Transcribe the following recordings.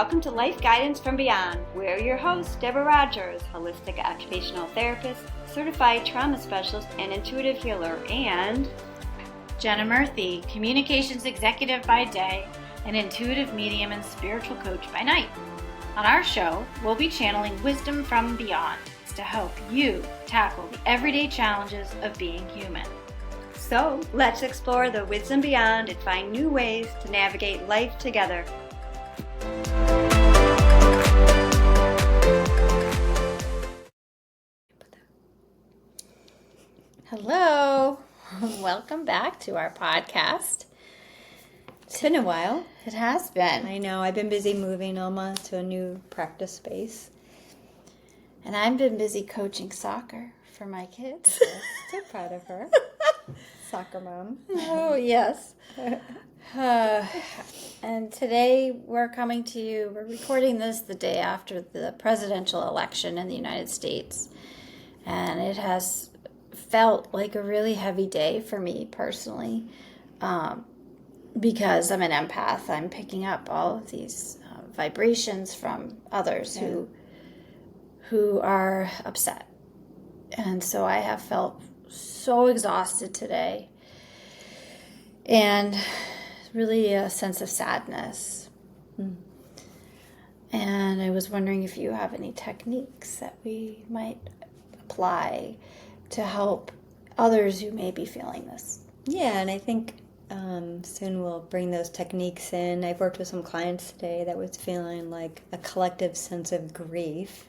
welcome to Life Guidance from Beyond. We're your hosts, Deborah Rogers, holistic occupational therapist, certified trauma specialist, and intuitive healer, and Jenna Murthy, communications executive by day, and intuitive medium and spiritual coach by night. On our show, we'll be channeling wisdom from beyond to help you tackle the everyday challenges of being human. So let's explore the wisdom beyond and find new ways to navigate life together. Hello, welcome back to our podcast. It's been a while. It has been. I know, I've been busy moving Alma to a new practice space. And I've been busy coaching soccer for my kids. So proud of her. Soccer mom. Oh, yes. And today we're recording this the day after the presidential election in the United States. And it has felt like a really heavy day for me personally, because I'm an empath. I'm picking up all of these vibrations from others who are upset. And so I have felt so exhausted today, and really a sense of sadness. And I was wondering if you have any techniques that we might apply to help others who may be feeling this. Yeah, and I think soon we'll bring those techniques in. I've worked with some clients today that was feeling like a collective sense of grief.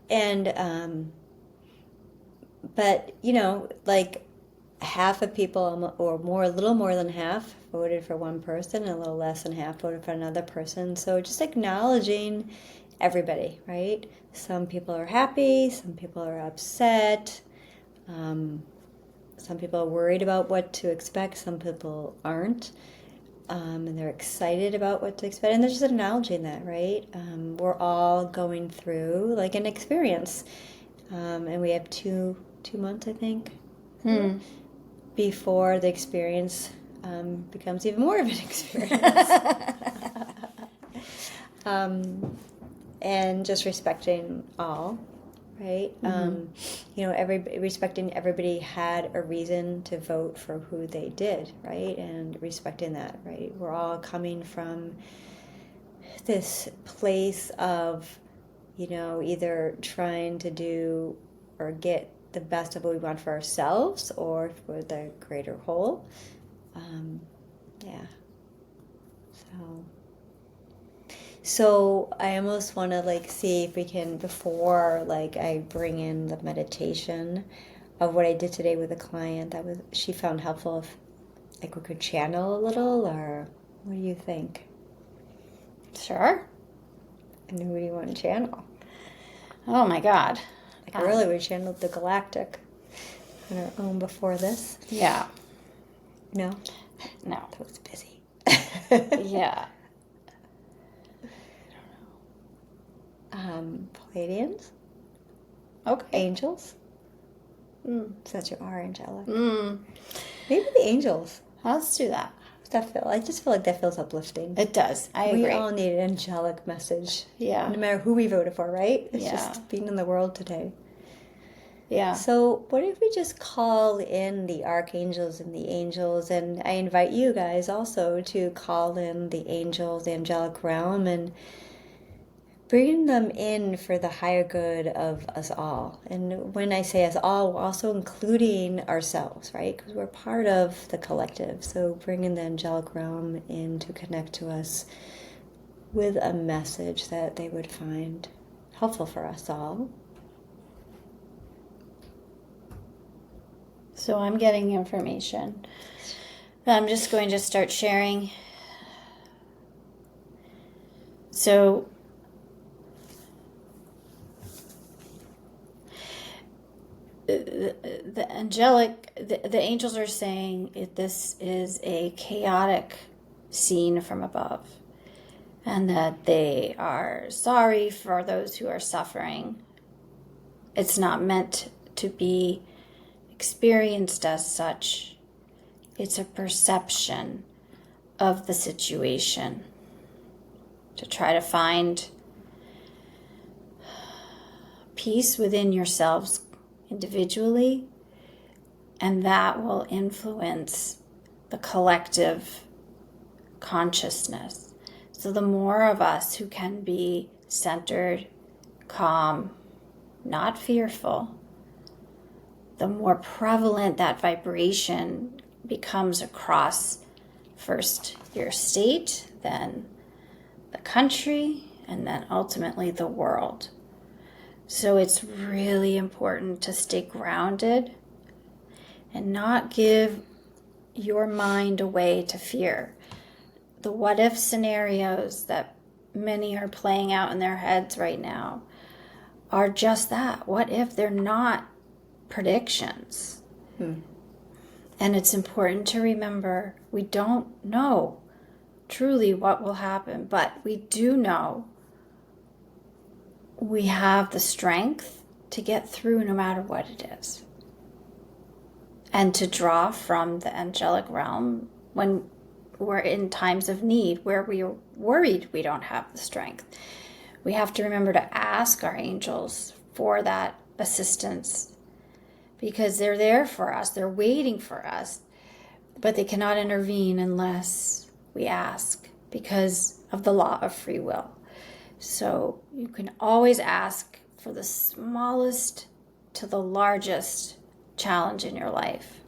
And but like half of people, or more, a little more than half, voted for one person, and a little less than half voted for another person. So just acknowledging everybody, right? Some people are happy, some people are upset. Some people are worried about what to expect, some people aren't, and they're excited about what to expect, and they're just acknowledging that, right? We're all going through like an experience, and we have two months, I think, before the experience becomes even more of an experience. And just respecting all. Right? Respecting everybody had a reason to vote for who they did, right? And respecting that, right? We're all coming from this place of, either trying to do or get the best of what we want for ourselves or for the greater whole. So I almost want to see if we can, before I bring in the meditation of what I did today with a client, she found helpful, if we could channel a little, or what do you think? Sure. And who do you want to channel? Oh my God. Earlier we channeled the Galactic on our own before this. Yeah. No? No. That was busy. Yeah. Palladians? Okay. Angels? Since you are angelic. Maybe the angels. Let's do that. How's that feel? I just feel like that feels uplifting. It does. I agree. We all need an angelic message. Yeah. No matter who we voted for, right? It's Yeah. just being in the world today. Yeah. So what if we just call in the archangels and the angels, and I invite you guys also to call in the angels, the angelic realm, and bringing them in for the higher good of us all. And when I say us all, we're also including ourselves, right? Because we're part of the collective. So bringing the angelic realm in to connect to us with a message that they would find helpful for us all. So I'm getting information. I'm just going to start sharing. So the angels are saying this is a chaotic scene from above, and that they are sorry for those who are suffering. It's not meant to be experienced as such. It's a perception of the situation. to try to find peace within yourselves individually, and that will influence the collective consciousness. So the more of us who can be centered, calm, not fearful, the more prevalent that vibration becomes across first your state, then the country, and then ultimately the world. So it's really important to stay grounded and not give your mind away to fear. The what if scenarios that many are playing out in their heads right now are just that. What if they're not predictions? And it's important to remember we don't know truly what will happen, but we do know we have the strength to get through no matter what it is. And to draw from the angelic realm when we're in times of need, where we are worried we don't have the strength. We have to remember to ask our angels for that assistance, because they're there for us, they're waiting for us, but they cannot intervene unless we ask because of the law of free will. So you can always ask for the smallest to the largest challenge in your life.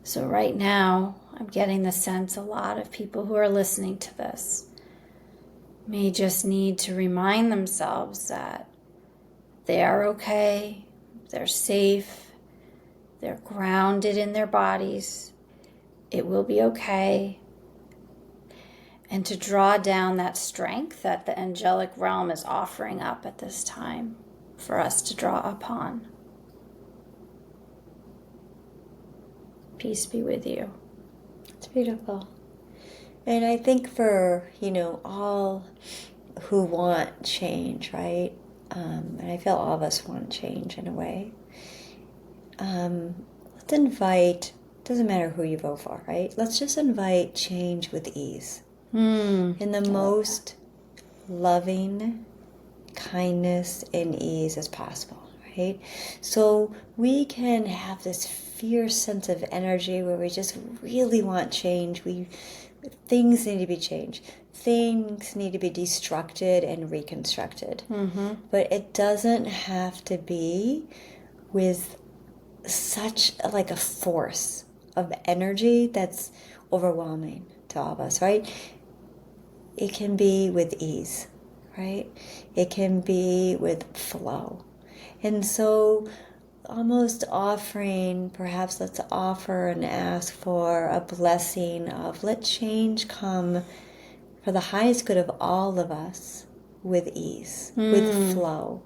So right now, I'm getting the sense a lot of people who are listening to this may just need to remind themselves that they are okay, they're safe, they're grounded in their bodies, it will be okay, and to draw down that strength that the angelic realm is offering up at this time for us to draw upon. Peace be with you. It's beautiful. And I think for, all who want change, right? And I feel all of us want change in a way. Let's invite, doesn't matter who you vote for, right? Let's just invite change with ease. In the most loving kindness and ease as possible, right? So we can have this fierce sense of energy where we just really want change. Things need to be changed. Things need to be destructed and reconstructed. But it doesn't have to be with such like a force of energy that's overwhelming to all of us, right? It can be with ease, right? It can be with flow. And so almost offering, perhaps let's offer and ask for a blessing of let change come for the highest good of all of us with ease, with flow,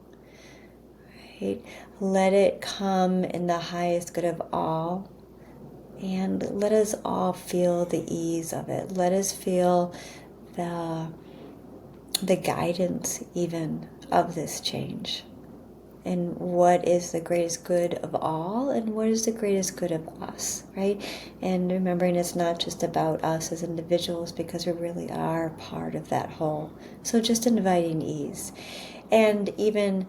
right? Let it come in the highest good of all, and let us all feel the ease of it. Let us feel the guidance even of this change, and what is the greatest good of all, and what is the greatest good of us, right? And remembering it's not just about us as individuals, because we really are part of that whole. So just inviting ease, and even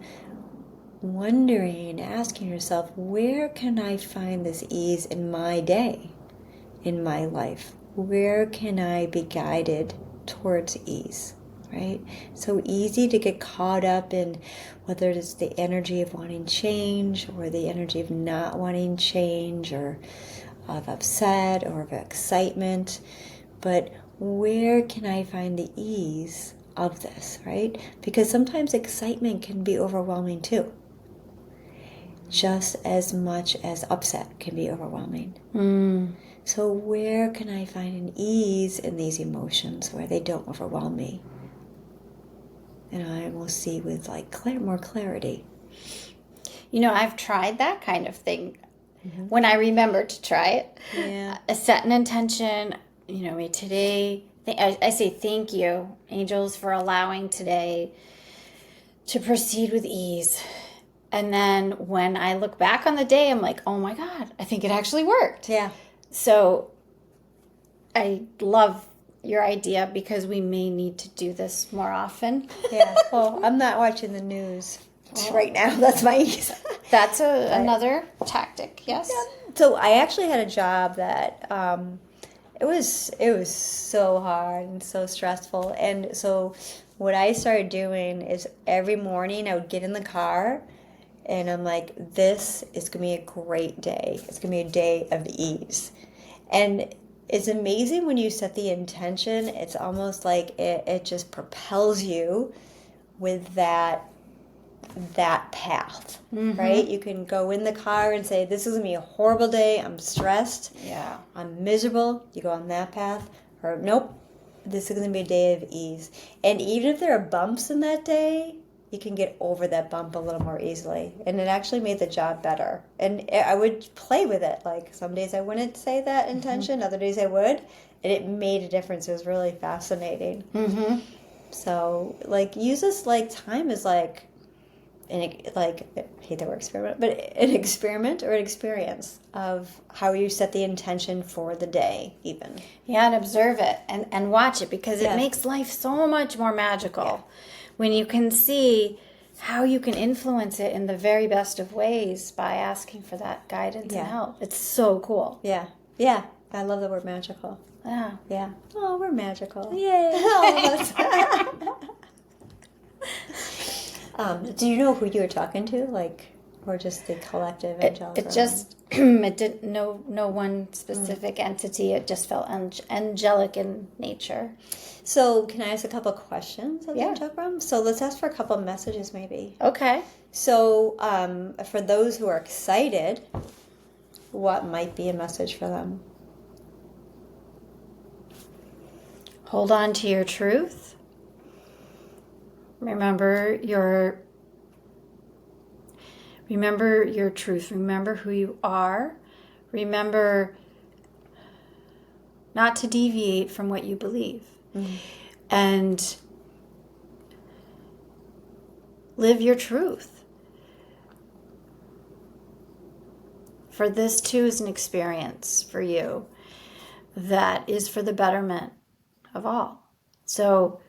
wondering, asking yourself, where can I find this ease in my day, in my life? Where can I be guided towards ease, right? So easy to get caught up in whether it's the energy of wanting change or the energy of not wanting change, or of upset or of excitement. But where can I find the ease of this, right? Because sometimes excitement can be overwhelming too, just as much as upset can be overwhelming. So where can I find an ease in these emotions where they don't overwhelm me? And I will see with more clarity. I've tried that kind of thing when I remember to try it. Yeah. Set an intention, today, I say thank you, angels, for allowing today to proceed with ease. And then when I look back on the day, I'm like, oh my God, I think it actually worked. Yeah. So I love your idea because we may need to do this more often. Yeah. Well, I'm not watching the news right now. That's my ease. That's another tactic, yes? So I actually had a job that it was so hard and so stressful. And so what I started doing is every morning I would get in the car and I'm like, this is gonna be a great day. It's gonna be a day of ease. And it's amazing when you set the intention. It's almost like it just propels you with that path, right? You can go in the car and say, this is going to be a horrible day. I'm stressed. Yeah. I'm miserable. You go on that path. Or, nope, this is going to be a day of ease. And even if there are bumps in that day, you can get over that bump a little more easily. And it actually made the job better. And I would play with it. Like some days I wouldn't say that intention, other days I would. And it made a difference. It was really fascinating. So, like, use this, like, time as, like, I hate the word experiment, but an experiment or an experience of how you set the intention for the day, even. Yeah, and observe it and watch it because it makes life so much more magical when you can see how you can influence it in the very best of ways by asking for that guidance and help. It's so cool. Yeah. Yeah. I love the word magical. Yeah. Yeah. Oh, we're magical. Yay. Do you know who you were talking to? Like, or just the collective angelic? It just, it didn't, no one specific entity. It just felt angelic in nature. So, can I ask a couple questions of the angelic realm? So, let's ask for a couple of messages, maybe. Okay. So, for those who are excited, what might be a message for them? Hold on to your truth. Remember your truth. Remember who you are. Remember not to deviate from what you believe. And live your truth. For this too is an experience for you that is for the betterment of all. So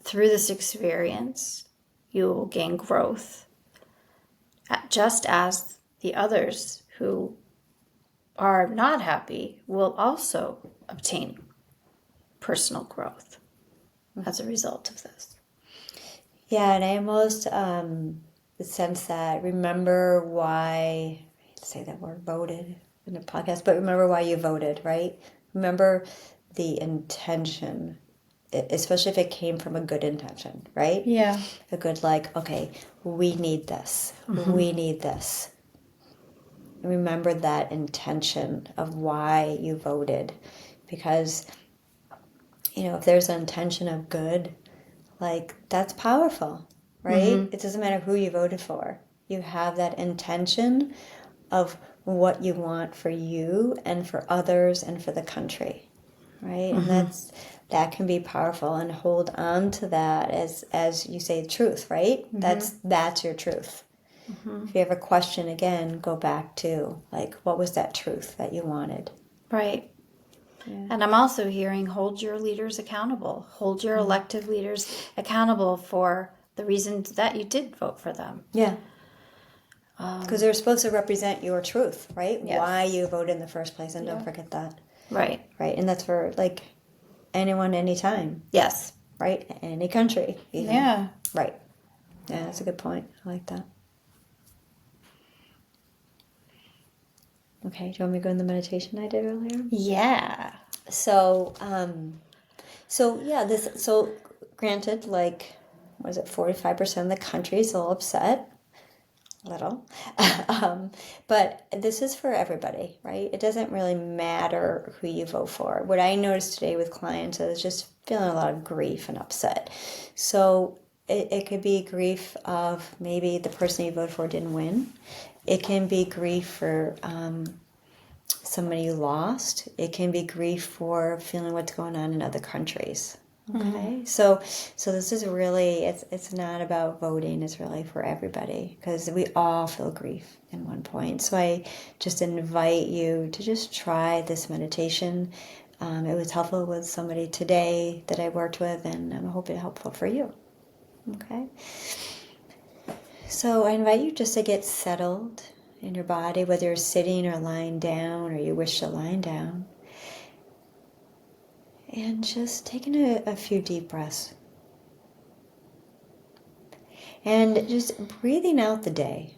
through this experience, you will gain growth, just as the others who are not happy will also obtain personal growth as a result of this. Yeah, and I almost sense that remember why, I hate to say that word, voted in the podcast, but remember why you voted, right? Remember the intention, especially if it came from a good intention, right? Yeah. A good, like, okay, we need this. We need this. Remember that intention of why you voted. Because, if there's an intention of good, like, that's powerful, right? It doesn't matter who you voted for. You have that intention of what you want for you and for others and for the country, right? And that can be powerful, and hold on to that as you say, truth, right? That's your truth. If you have a question, again, go back to, like, what was that truth that you wanted? Right. Yeah. And I'm also hearing, hold your leaders accountable. Hold your elected leaders accountable for the reasons that you did vote for them. Yeah. Because they're supposed to represent your truth, right? Yes. Why you voted in the first place, and don't forget that. Right. Right, and that's for, like, anyone, anytime. Yes. Right? Any country. Even. Yeah. Right. Yeah, that's a good point. I like that. Okay, do you want me to go in the meditation I did earlier? Yeah. So granted, like, what is it, 45% of the country is a little upset. Little. But this is for everybody, right? It doesn't really matter who you vote for. What I noticed today with clients is just feeling a lot of grief and upset. So it could be grief of maybe the person you voted for didn't win. It can be grief for somebody you lost. It can be grief for feeling what's going on in other countries. Okay, so this is really, it's not about voting. It's really for everybody, because we all feel grief in one point. So I just invite you to just try this meditation. It was helpful with somebody today that I worked with, and I'm hoping helpful for you. Okay? So I invite you just to get settled in your body, whether you're sitting or lying down, or you wish to lie down. And just taking a few deep breaths. And just breathing out the day.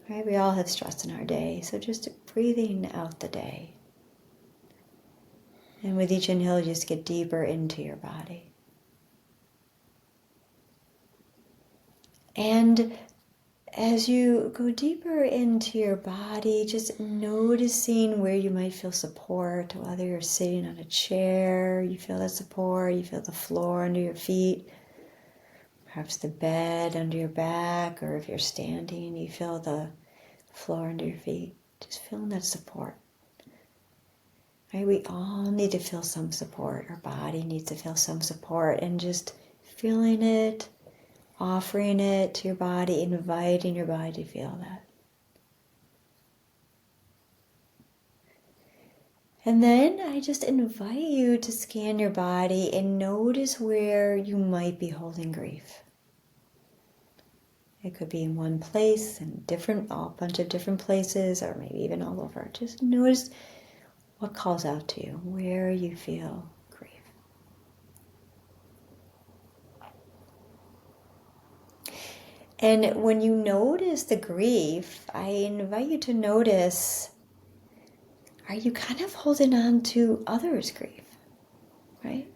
Right? We all have stress in our day, so just breathing out the day. And with each inhale, you just get deeper into your body. And as you go deeper into your body, just noticing where you might feel support, whether you're sitting on a chair, you feel that support, you feel the floor under your feet, perhaps the bed under your back, or if you're standing, you feel the floor under your feet. Just feeling that support. Right? We all need to feel some support. Our body needs to feel some support, and just feeling it, offering it to your body, inviting your body to feel that. And then I just invite you to scan your body and notice where you might be holding grief. It could be in one place, in a bunch of different places, or maybe even all over. Just notice what calls out to you, where you feel grief. And when you notice the grief, I invite you to notice, are you kind of holding on to others' grief, right?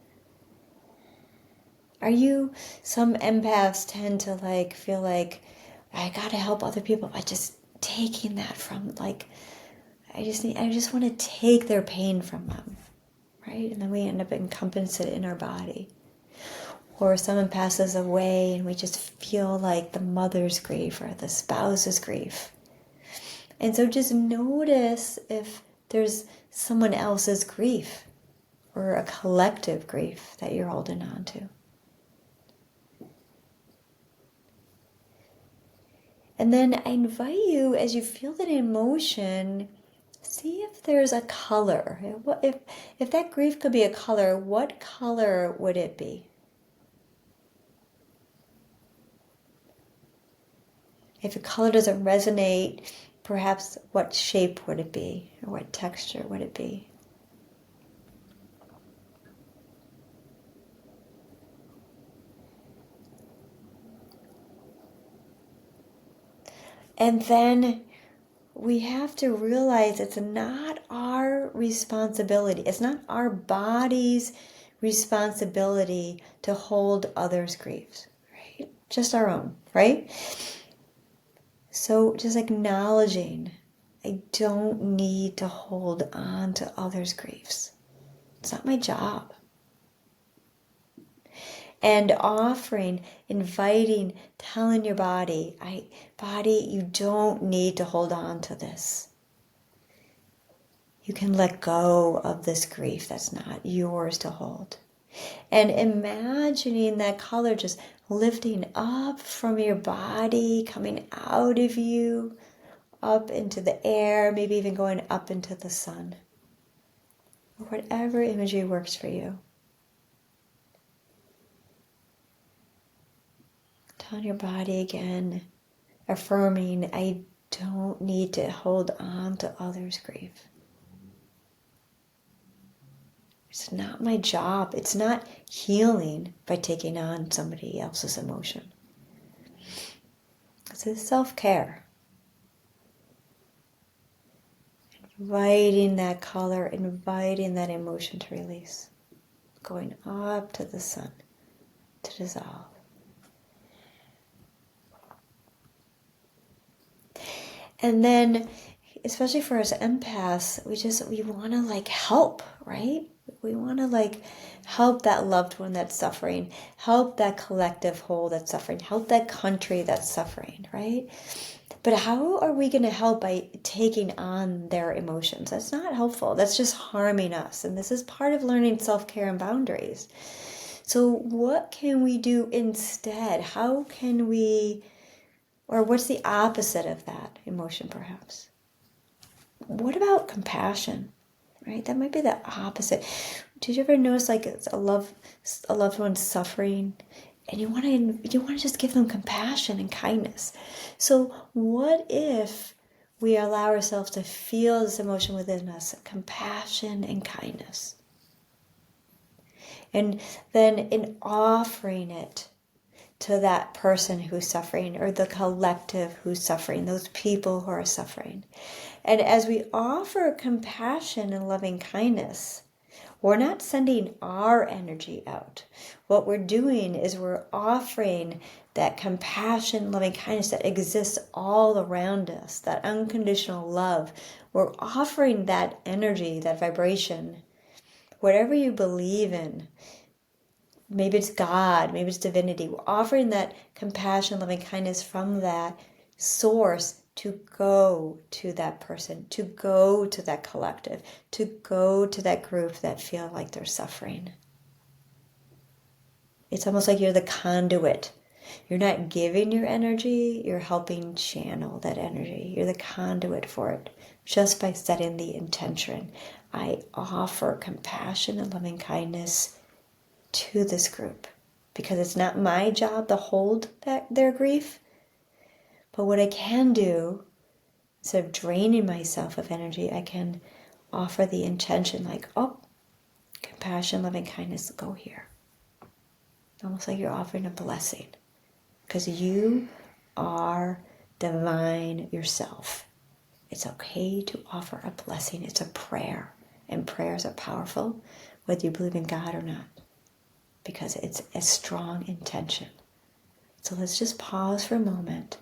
Some empaths tend to feel like, I gotta help other people by just taking that from, I just want to take their pain from them, right? And then we end up encompassing it in our body. Or someone passes away and we just feel like the mother's grief or the spouse's grief. And so just notice if there's someone else's grief or a collective grief that you're holding on to. And then I invite you, as you feel that emotion, see if there's a color. If that grief could be a color, what color would it be? If a color doesn't resonate, perhaps what shape would it be? Or what texture would it be? And then we have to realize it's not our responsibility. It's not our body's responsibility to hold others' griefs, right? Just our own, right? So just acknowledging, I don't need to hold on to others' griefs. It's not my job. And offering, inviting, telling your body, body, you don't need to hold on to this. You can let go of this grief that's not yours to hold. And imagining that color just lifting up from your body, coming out of you, up into the air, maybe even going up into the sun. Or whatever imagery works for you. Telling your body again, affirming, I don't need to hold on to others' grief. It's not my job. It's not healing by taking on somebody else's emotion. This is self-care. Inviting that color, inviting that emotion to release. Going up to the sun to dissolve. And then, especially for us empaths, we want to help, right? We want to help that loved one that's suffering, help that collective whole that's suffering, help that country that's suffering, right? But how are we going to help by taking on their emotions? That's not helpful. That's just harming us. And this is part of learning self-care and boundaries. So what can we do instead? How can we, or what's the opposite of that emotion perhaps? What about compassion, right? That might be the opposite. Did you ever notice like it's a loved one suffering, and you want to just give them compassion and kindness? So what if we allow ourselves to feel this emotion within us, compassion and kindness, and then in offering it to that person who's suffering, or the collective who's suffering, those people who are suffering. And as we offer compassion and loving kindness, we're not sending our energy out. What we're doing is we're offering that compassion, loving kindness that exists all around us, that unconditional love. We're offering that energy, that vibration, whatever you believe in. Maybe it's God, maybe it's divinity. We're offering that compassion, loving kindness from that source to go to that person, to go to that collective, to go to that group that feel like they're suffering. It's almost like you're the conduit. You're not giving your energy, you're helping channel that energy. You're the conduit for it just by setting the intention. I offer compassion and loving kindness to this group, because it's not my job to hold their grief. But what I can do, instead of draining myself of energy, I can offer the intention like, oh, compassion, loving kindness, go here. Almost like you're offering a blessing, because you are divine yourself. It's okay to offer a blessing. It's a prayer, and prayers are powerful whether you believe in God or not, because it's a strong intention. So let's just pause for a moment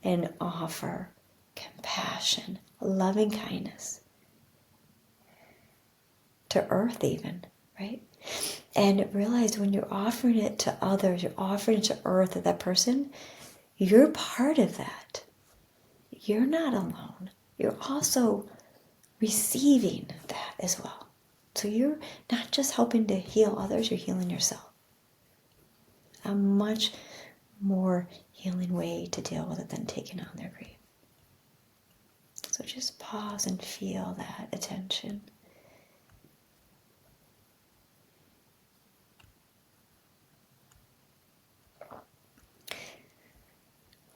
and offer compassion, loving kindness to earth even, right? And realize when you're offering it to others, you're offering it to earth, to that person, you're part of that. You're not alone. You're also receiving that as well. So you're not just helping to heal others, you're healing yourself. A much more healing way to deal with it than taking on their grief. So just pause and feel that attention.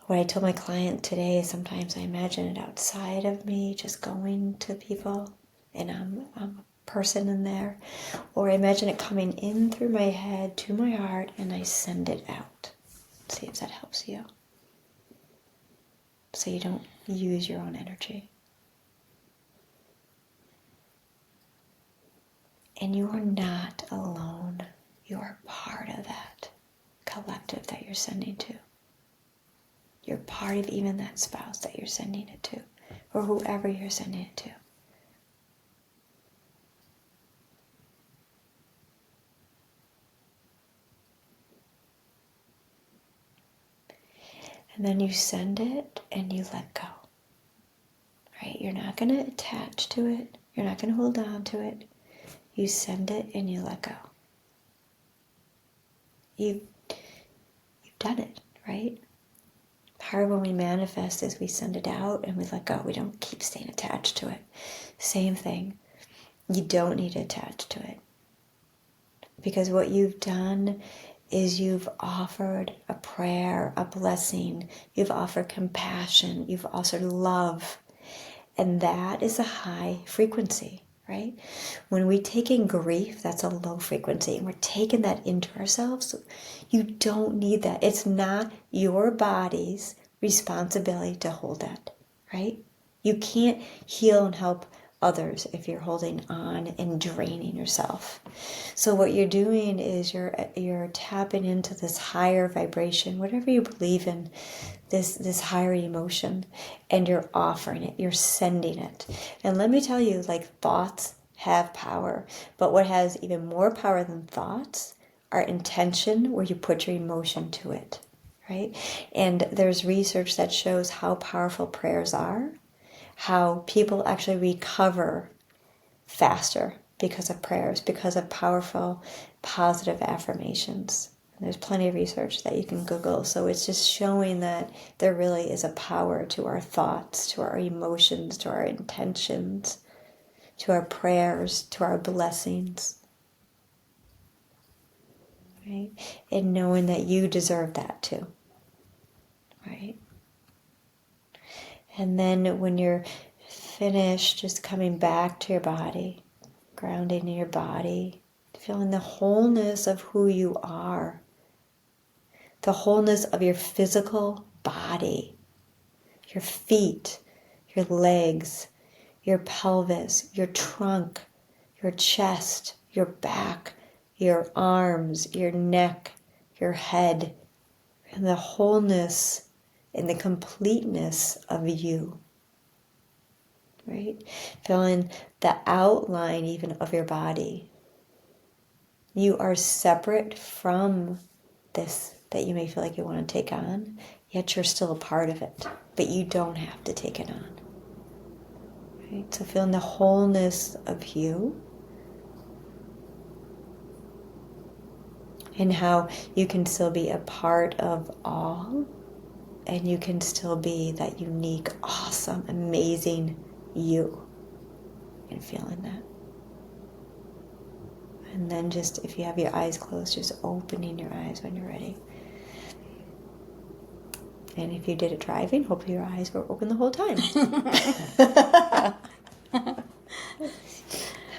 What I told my client today is sometimes I imagine it outside of me, just going to people, and I'm a person in there. Or I imagine it coming in through my head to my heart, and I send it out. See if that helps you. So you don't use your own energy. And you are not alone. You are part of that collective that you're sending to. You're part of even that spouse that you're sending it to, or whoever you're sending it to. And then you send it and you let go. Right? You're not going to attach to it. You're not going to hold on to it. You send it and you let go. You've done it, right? Part of when we manifest is we send it out and we let go. We don't keep staying attached to it. Same thing. You don't need to attach to it. Because what you've done is you've offered a prayer, a blessing. You've offered compassion. You've offered love. And that is a high frequency, right? When we take in grief, that's a low frequency. And we're taking that into ourselves. You don't need that. It's not your body's responsibility to hold that, right? You can't heal and help others if you're holding on and draining yourself. So what you're doing is you're tapping into this higher vibration, whatever you believe in, this higher emotion, and you're offering it, you're sending it. And let me tell you, like, thoughts have power, but what has even more power than thoughts are intention, where you put your emotion to it, right? And there's research that shows how powerful prayers are, how people actually recover faster because of prayers, because of powerful, positive affirmations. And there's plenty of research that you can Google. So it's just showing that there really is a power to our thoughts, to our emotions, to our intentions, to our prayers, to our blessings. right? And knowing that you deserve that too, right? And then when you're finished, just coming back to your body, grounding in your body, feeling the wholeness of who you are, the wholeness of your physical body, your feet, your legs, your pelvis, your trunk, your chest, your back, your arms, your neck, your head, and the wholeness and the completeness of you, right? Feeling the outline even of your body. You are separate from this that you may feel like you want to take on, yet you're still a part of it, but you don't have to take it on. Right? So feeling the wholeness of you and how you can still be a part of all, and you can still be that unique, awesome, amazing you, and feeling that. And then just, if you have your eyes closed, just opening your eyes when you're ready. And if you did it driving, hopefully your eyes were open the whole time.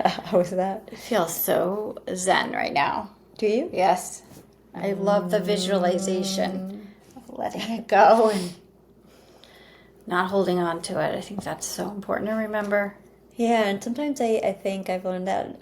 How was that? I feel so zen right now. Do you? Yes. I love the visualization of letting it go and not holding on to it. I think that's so important to remember. Yeah, and sometimes I think I've learned that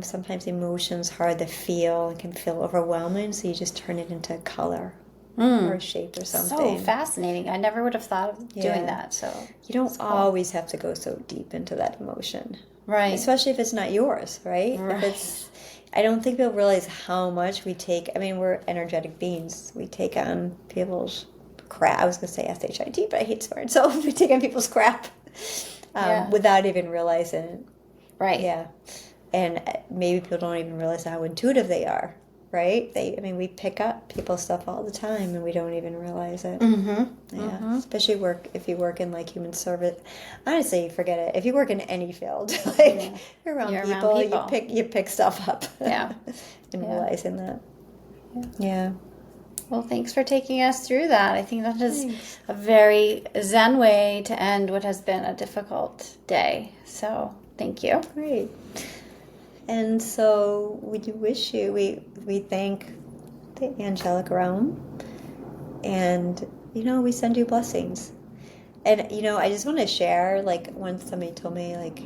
sometimes emotion's hard to feel and can feel overwhelming, so you just turn it into color or a shape or something. So fascinating. I never would have thought of doing that. So you don't always have to go so deep into that emotion. Right. Especially if it's not yours, right? Right. If it's, I don't think people realize how much we take. I mean, we're energetic beings. We take on people's crap. I was going to say S-H-I-T, but I hate swearing. So we take on people's crap without even realizing it. Right. Yeah. And maybe people don't even realize how intuitive they are, right? We pick up people's stuff all the time and we don't even realize it. Mm-hmm. Yeah. Mm-hmm. Especially if you work in like human service. Honestly, forget it. If you work in any field, like you're around people, you pick stuff up. Yeah. And realizing that. Yeah. Well, thanks for taking us through that. I think that is a very zen way to end what has been a difficult day. So, thank you. Great. And so we thank the angelic realm, and we send you blessings. And I just want to share, like, when somebody told me, like,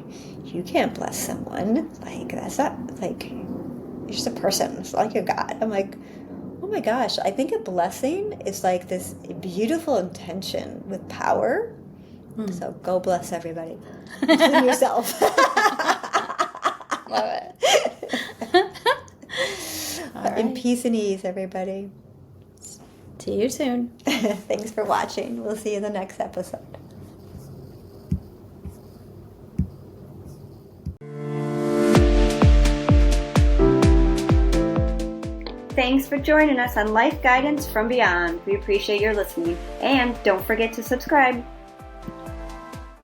you can't bless someone, like, that's not, like, you're just a person, it's not like you're God. I'm like, oh my gosh, I think a blessing is like this beautiful intention with power. So go bless everybody, including yourself. Love it. In peace and ease, everybody. See you soon. Thanks for watching. We'll see you in the next episode. Thanks for joining us on Life Guidance from Beyond. We appreciate your listening. And don't forget to subscribe.